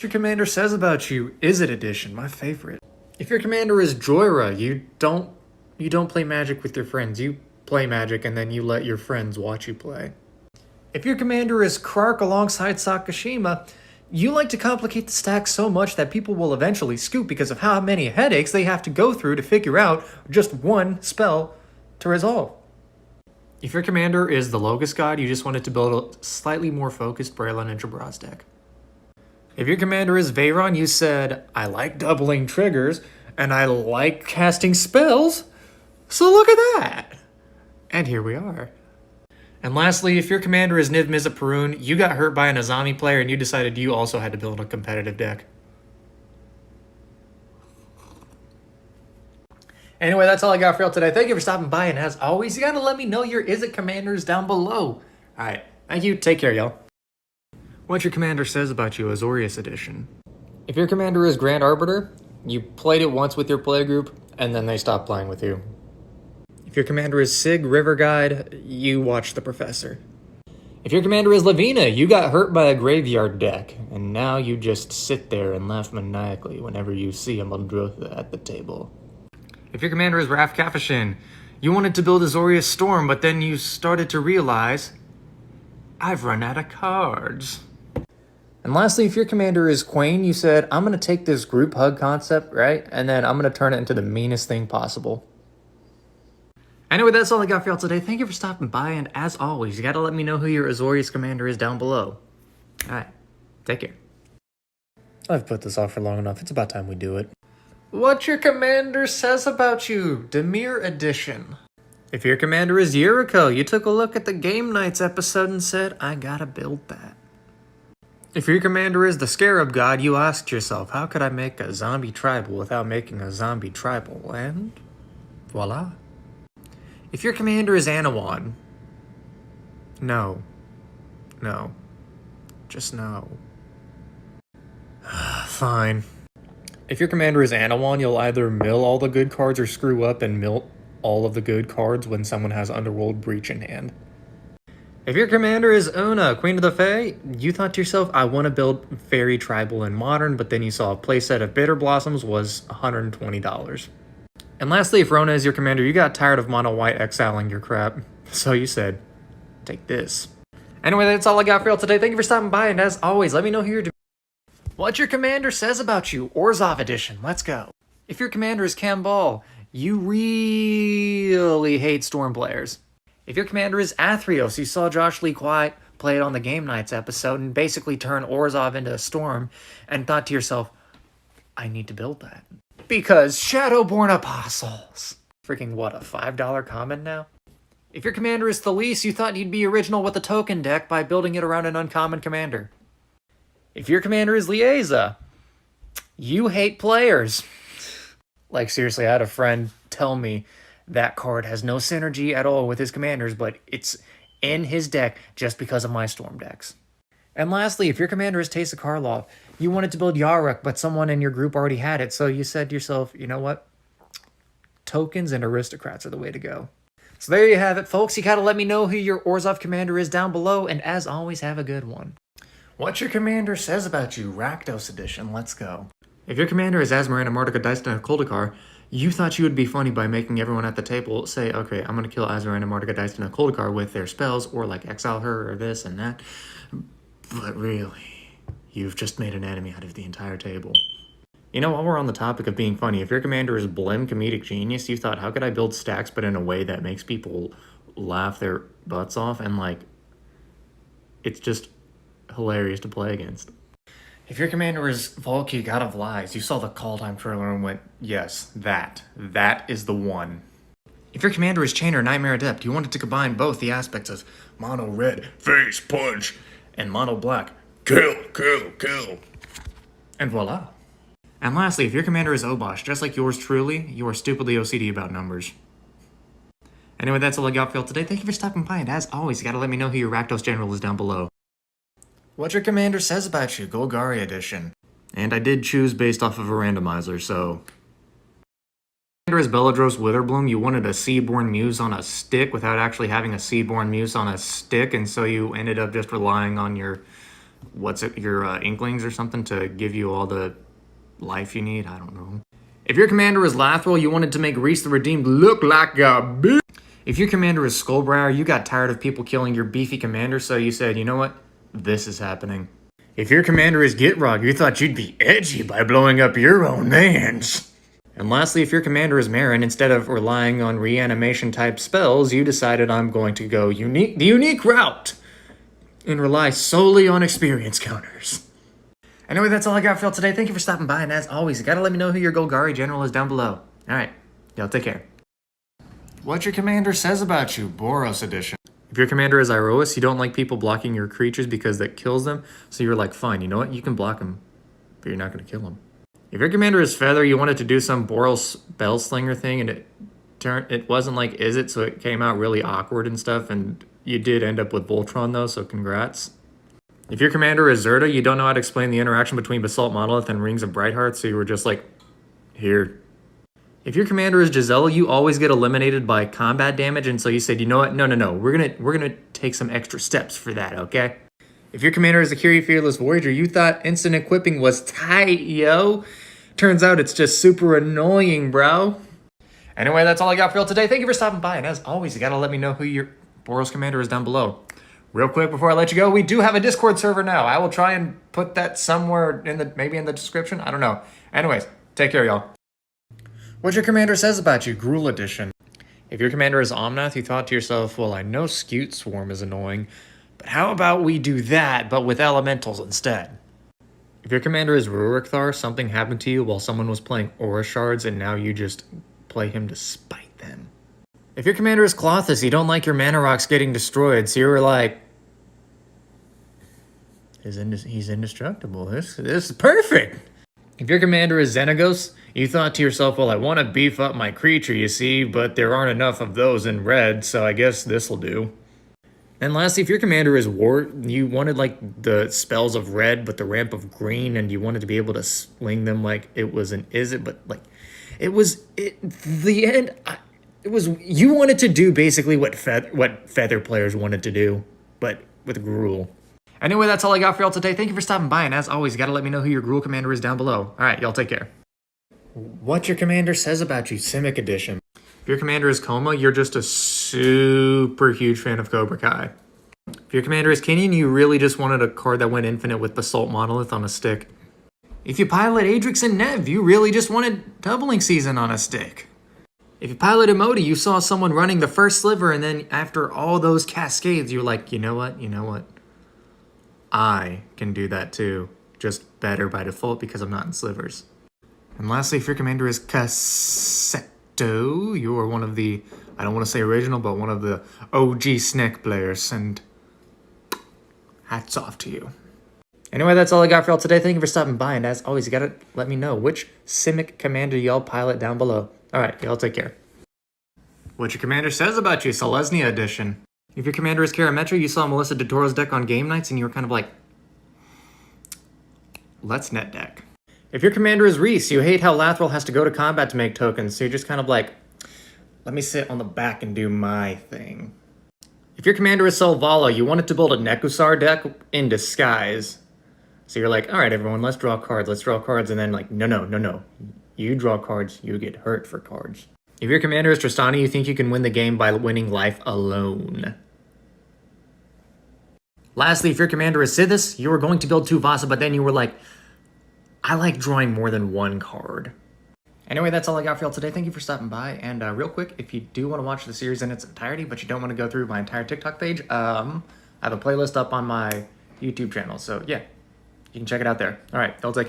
Your commander says about you, is it edition, my favorite. If your commander is Joyra, you don't play Magic with your friends. You play Magic and then you let your friends watch you play. If your commander is Krark alongside Sakashima, you like to complicate the stack so much that people will eventually scoop because of how many headaches they have to go through to figure out just one spell to resolve. If your commander is the Logos God, you just wanted to build a slightly more focused Braylon and Jabraz deck. If your commander is Veyron, you said, I like doubling triggers, and I like casting spells, so look at that! And here we are. And lastly, if your commander is Niv Mizzet Parun, you got hurt by an Azami player and you decided you also had to build a competitive deck. Anyway, that's all I got for y'all today. Thank you for stopping by, and as always, you gotta let me know your Is It commanders down below. Alright, thank you, take care, y'all. What your commander says about you, Azorius Edition. If your commander is Grand Arbiter, you played it once with your playgroup, and then they stopped playing with you. If your commander is Sig River Guide, you watch The Professor. If your commander is Lavina, you got hurt by a graveyard deck, and now you just sit there and laugh maniacally whenever you see a Muldrotha at the table. If your commander is Raf Kafashin, you wanted to build Azorius Storm, but then you started to realize, I've run out of cards. And lastly, if your commander is Quain, you said, I'm going to take this group hug concept, right? And then I'm going to turn it into the meanest thing possible. Anyway, that's all I got for y'all today. Thank you for stopping by, and as always, you gotta let me know who your Azorius commander is down below. Alright, take care. I've put this off for long enough. It's about time we do it. What your commander says about you, Demir Edition. If your commander is Yuriko, you took a look at the Game Nights episode and said, I gotta build that. If your commander is the Scarab God, you asked yourself, how could I make a zombie tribal without making a zombie tribal? And voila. If your commander is Anawan, no. Just no. Fine. If your commander is Anawan, you'll either mill all the good cards or screw up and mill all of the good cards when someone has Underworld Breach in hand. If your commander is Una, Queen of the Fae, you thought to yourself, I want to build Fairy Tribal in Modern, but then you saw a playset of Bitter Blossoms was $120. And lastly, if Rona is your commander, you got tired of Mono White exiling your crap, so you said, take this. Anyway, that's all I got for y'all today. Thank you for stopping by, and as always, let me know who you're doing. What your commander says about you, Orzhov Edition, let's go. If your commander is Kambal, you really hate Storm players. If your commander is Athreos, you saw Josh Lee Quiet play it on the Game Nights episode and basically turn Orzhov into a Storm, and thought to yourself, I need to build that. Because Shadowborn Apostles. Freaking what, a $5 common now? If your commander is Thalise, you thought you'd be original with the token deck by building it around an uncommon commander. If your commander is Lieza, you hate players. Like seriously, I had a friend tell me that card has no synergy at all with his commanders, but it's in his deck just because of my Storm decks. And lastly, if your commander is Teysa Karlov, you wanted to build Yarok, but someone in your group already had it, so you said to yourself, you know what? Tokens and aristocrats are the way to go. So there you have it, folks. You gotta let me know who your Orzhov commander is down below, and as always, have a good one. What your commander says about you, Rakdos Edition, let's go. If your commander is Azmarina, Martika, Dysona, Koldakar, you thought you would be funny by making everyone at the table say, okay, I'm gonna kill Azmarina, Martika, Dysona, Koldakar with their spells, or like exile her, or this and that. But really, you've just made an enemy out of the entire table. You know, while we're on the topic of being funny, if your commander is Blim Comedic Genius, you thought, how could I build stacks but in a way that makes people laugh their butts off? And like, it's just hilarious to play against. If your commander is Volky, God of Lies, you saw the Call Time trailer and went, yes, that is the one. If your commander is Chainer, Nightmare Adept, you wanted to combine both the aspects of Mono Red, Face Punch, and Mono Black, kill. And voila. And lastly, if your commander is Obosh, just like yours truly, you are stupidly OCD about numbers. Anyway, that's all I got for y'all today. Thank you for stopping by, and as always, you gotta let me know who your Rakdos General is down below. What your commander says about you, Golgari Edition. And I did choose based off of a randomizer, so... As Belladros Witherbloom, you wanted a Seaborn Muse on a stick without actually having a Seaborn Muse on a stick, and so you ended up just relying on your what's it, your Inklings or something to give you all the life you need. I don't know. If your commander is Lathril, you wanted to make Reese the Redeemed look like a bitch. If your commander is Skullbriar, you got tired of people killing your beefy commander, so you said, you know what? This is happening. If your commander is Gitrog, you thought you'd be edgy by blowing up your own lands. And lastly, if your commander is Marin, instead of relying on reanimation type spells, you decided I'm going to go the unique route and rely solely on experience counters. Anyway, that's all I got for y'all today. Thank you for stopping by, and as always, you gotta let me know who your Golgari general is down below. Alright, y'all take care. What your commander says about you, Boros edition. If your commander is Iroas, you don't like people blocking your creatures because that kills them, so you're like, fine, you know what, you can block them, but you're not gonna kill them. If your commander is Feather, you wanted to do some Boros Spellslinger thing, and it wasn't like Izzet, so it came out really awkward and stuff, and you did end up with Voltron though, so congrats. If your commander is Zerda, you don't know how to explain the interaction between Basalt Monolith and Rings of Brightheart, so you were just like, here. If your commander is Gisela, you always get eliminated by combat damage, and so you said, you know what, no, we're gonna take some extra steps for that, okay? If your commander is Akiri Fearless Voyager, you thought instant equipping was tight, yo. Turns out it's just super annoying, bro. Anyway, that's all I got for y'all today. Thank you for stopping by, and as always, you gotta let me know who your Boros commander is down below. Real quick before I let you go, we do have a Discord server now. I will try and put that somewhere maybe in the description. I don't know. Anyways, take care, y'all. What your commander says about you, Gruul edition. If your commander is Omnath, you thought to yourself, well, I know Scute Swarm is annoying, but how about we do that, but with elementals instead? If your commander is Rurikthar, something happened to you while someone was playing Aura Shards, and now you just play him to spite them. If your commander is Klothys, you don't like your mana rocks getting destroyed, so you're like, he's indestructible. This is perfect. If your commander is Xenagos, you thought to yourself, well, I want to beef up my creature, you see, but there aren't enough of those in red, so I guess this'll do. And lastly, if your commander is Wart, you wanted like the spells of red, but the ramp of green, and you wanted to be able to swing them like it was an Izzet, but like you wanted to do basically what Feather players wanted to do, but with Gruul. Anyway, that's all I got for y'all today. Thank you for stopping by, and as always, you gotta let me know who your Gruul commander is down below. Alright, y'all take care. What your commander says about you, Simic edition. If your commander is Coma, you're just a super huge fan of Cobra Kai. If your commander is Kenyon, you really just wanted a card that went infinite with Basalt Monolith on a stick. If you pilot Adrix and Nev, you really just wanted Doubling Season on a stick. If you piloted Modi, you saw someone running the first sliver, and then after all those cascades, you're like, you know what? I can do that too, just better by default because I'm not in slivers. And lastly, if your commander is Cassetto, you are one of the, I don't want to say original, but one of the OG Snake players, and hats off to you. Anyway, that's all I got for y'all today. Thank you for stopping by, and as always, you gotta let me know which Simic commander y'all pilot down below. Alright, y'all take care. What your commander says about you, Selesnya edition. If your commander is Karametra, you saw Melissa DeToro's deck on game nights, and you were kind of like, let's net deck. If your commander is Reese, you hate how Lathril has to go to combat to make tokens, so you're just kind of like, let me sit on the back and do my thing. If your commander is Selvala, you wanted to build a Nekusar deck in disguise. So you're like, alright everyone, let's draw cards, and then like, no. You draw cards, you get hurt for cards. If your commander is Tristani, you think you can win the game by winning life alone. Lastly, if your commander is Sithis, you were going to build 2 Vasa, but then you were like, I like drawing more than 1 card. Anyway, that's all I got for y'all today. Thank you for stopping by. And real quick, if you do want to watch the series in its entirety, but you don't want to go through my entire TikTok page, I have a playlist up on my YouTube channel. So yeah, you can check it out there. All right, y'all take care.